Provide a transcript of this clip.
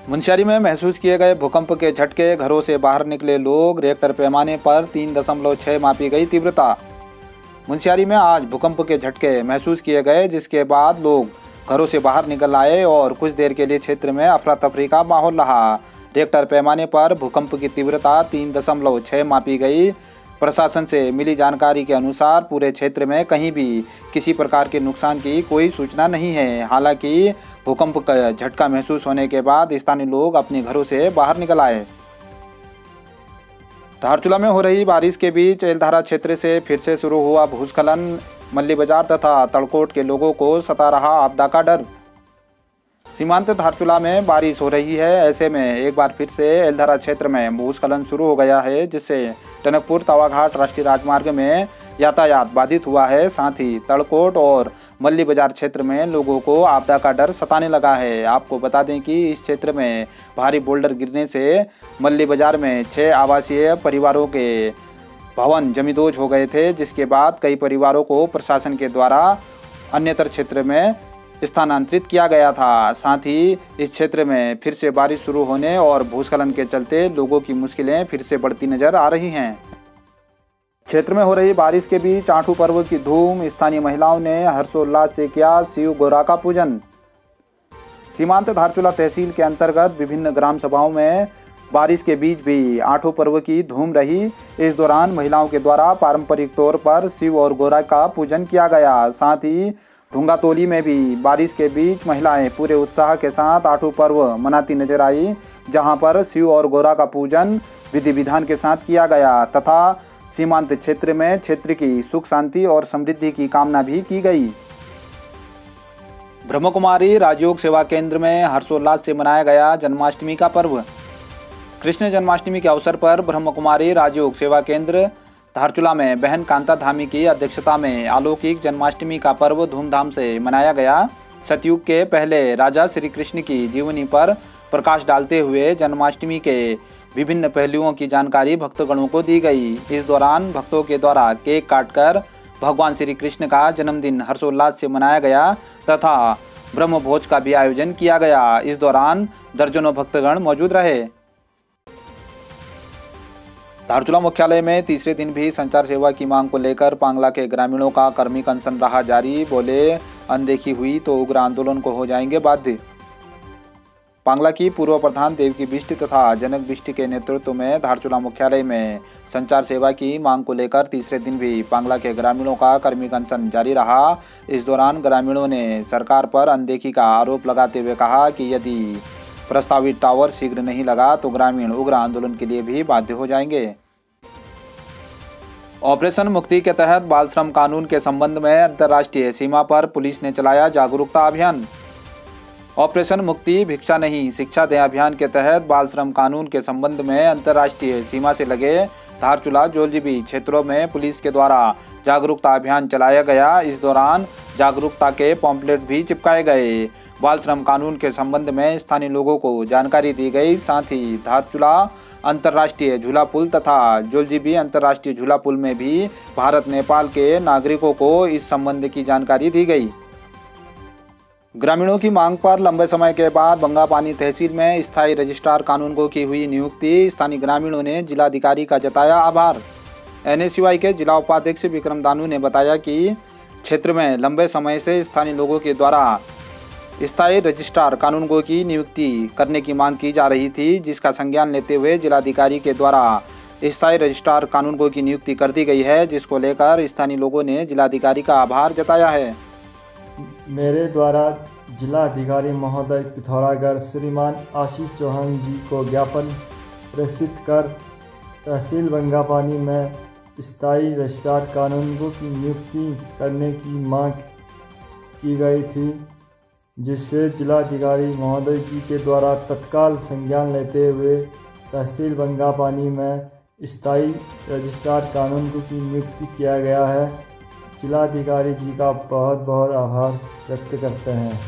मुनस्यारी में महसूस किए गए भूकंप के झटके, घरों से बाहर निकले लोग, रिएक्टर पैमाने पर 3.6 मापी गई तीव्रता। मुनस्यारी में आज भूकंप के झटके महसूस किए गए, जिसके बाद लोग घरों से बाहर निकल आए और कुछ देर के लिए क्षेत्र में अफरा तफरी का माहौल रहा। रिएक्टर पैमाने पर भूकंप की तीव्रता 3.6 मापी गई। प्रशासन से मिली जानकारी के अनुसार पूरे क्षेत्र में कहीं भी किसी प्रकार के नुकसान की कोई सूचना नहीं है। हालांकि भूकंप का झटका महसूस होने के बाद स्थानीय लोग अपने घरों से बाहर निकल आए। धारचूला में हो रही बारिश के बीच एलधारा क्षेत्र से फिर से शुरू हुआ भूस्खलन। मल्ली बाजार तथा तड़कोट के लोगों को सता रहा आपदा का डर। सीमांत धारचूला में बारिश हो रही है, ऐसे में एक बार फिर से एलधारा क्षेत्र में भूस्खलन शुरू हो गया है, जिससे टनकपुर तवाघाट राष्ट्रीय राजमार्ग में यातायात बाधित हुआ है। साथ ही तड़कोट और मल्ली बाजार क्षेत्र में लोगों को आपदा का डर सताने लगा है। आपको बता दें कि इस क्षेत्र में भारी बोल्डर गिरने से मल्ली बाजार में 6 आवासीय परिवारों के भवन जमींदोज हो गए थे, जिसके बाद कई परिवारों को प्रशासन के द्वारा अन्यतर क्षेत्र में स्थानांतरित किया गया था। साथ ही इस क्षेत्र में फिर से बारिश शुरू होने और भूस्खलन के चलते लोगों की मुश्किलें फिर से बढ़ती नजर आ रही हैं। क्षेत्र में हो रही बारिश के बीच आठू पर्व की धूम। स्थानीय महिलाओं ने हर्षोल्लास से किया शिव गौरा का पूजन। सीमांत धारचूला तहसील के अंतर्गत विभिन्न ग्राम सभाओं में बारिश के बीच भी आठू पर्व की धूम रही। इस दौरान महिलाओं के द्वारा पारंपरिक तौर पर शिव और गौरा का पूजन किया गया। साथ ही ढूंगातोली में भी बारिश के बीच महिलाएं पूरे उत्साह के साथ आठू पर्व मनाती नजर आई, जहां पर शिव और गौरा का पूजन विधि विधान के साथ किया गया तथा सीमांत क्षेत्र में क्षेत्र की सुख शांति और समृद्धि की कामना भी की गई। ब्रह्मकुमारी राजयोग सेवा केंद्र में हर्षोल्लास से मनाया गया जन्माष्टमी का पर्व। कृष्ण जन्माष्टमी के अवसर पर ब्रह्मकुमारी राजयोग सेवा केंद्र धारचूला में बहन कांता धामी की अध्यक्षता में अलौकिक जन्माष्टमी का पर्व धूमधाम से मनाया गया। सतयुग के पहले राजा श्री कृष्ण की जीवनी पर प्रकाश डालते हुए जन्माष्टमी के विभिन्न पहलुओं की जानकारी भक्तगणों को दी गई। इस दौरान भक्तों के द्वारा केक काटकर भगवान श्री कृष्ण का जन्मदिन हर्षोल्लास से मनाया गया तथा ब्रह्म भोज का भी आयोजन किया गया। इस दौरान दर्जनों भक्तगण मौजूद रहे। धारचूला मुख्यालय में तीसरे दिन भी संचार सेवा की मांग को लेकर पांगला के ग्रामीणों का कर्मिक अनशन रहा जारी। बोले, अनदेखी हुई तो उग्र आंदोलन को हो जाएंगे बाध्य। पांगला की पूर्व प्रधान देवकी बिष्ट तथा जनक बिष्ट के नेतृत्व में धारचूला मुख्यालय में संचार सेवा की मांग को लेकर तीसरे दिन भी पांगला के ग्रामीणों का कर्मिक अनशन जारी रहा। इस दौरान ग्रामीणों ने सरकार पर अनदेखी का आरोप लगाते हुए कहा कि यदि प्रस्तावित टावर शीघ्र नहीं लगा तो ग्रामीण उग्र आंदोलन के लिए भी बाध्य हो जाएंगे। ऑपरेशन मुक्ति के तहत बाल श्रम कानून के संबंध में अंतर्राष्ट्रीय सीमा पर पुलिस ने चलाया जागरूकता अभियान। ऑपरेशन मुक्ति भिक्षा नहीं शिक्षा दें अभियान के तहत बाल श्रम कानून के संबंध में अंतर्राष्ट्रीय सीमा से लगे धारचूला जोलजीबी क्षेत्रों में पुलिस के द्वारा जागरूकता अभियान चलाया गया। इस दौरान जागरूकता के पॉम्पलेट भी चिपकाए गए। बाल श्रम कानून के संबंध में स्थानीय लोगों को जानकारी दी गई। साथ ही धारचूला अंतर्राष्ट्रीय झूला पुल तथा जोलजीबी अंतर्राष्ट्रीय झूला पुल में भी भारत नेपाल के नागरिकों को इस संबंध की जानकारी दी गई। ग्रामीणों की मांग पर लंबे समय के बाद बंगापानी तहसील में स्थायी रजिस्ट्रार कानूनगो की हुई नियुक्ति। स्थानीय ग्रामीणों ने जिलाधिकारी का जताया आभार। NSUI के जिला उपाध्यक्ष विक्रम दानू ने बताया कि क्षेत्र में लंबे समय से स्थानीय लोगों के द्वारा स्थायी रजिस्ट्रार कानूनगो की नियुक्ति करने की मांग की जा रही थी, जिसका संज्ञान लेते हुए जिलाधिकारी के द्वारा स्थायी रजिस्ट्रार कानूनगो की नियुक्ति कर दी गई है, जिसको लेकर स्थानीय लोगों ने जिलाधिकारी का आभार जताया है। मेरे द्वारा जिलाधिकारी महोदय पिथौरागढ़ श्रीमान आशीष चौहान जी को ज्ञापन प्रेषित कर तहसील बंगापानी में स्थायी रजिस्ट्रार कानूनगो की नियुक्ति करने की मांग की गई थी, जिससे जिलाधिकारी महोदय जी के द्वारा तत्काल संज्ञान लेते हुए तहसील बंगापानी में स्थायी रजिस्ट्रार कानूनगो की नियुक्ति किया गया है। जिलाधिकारी जी का बहुत बहुत आभार व्यक्त करते हैं।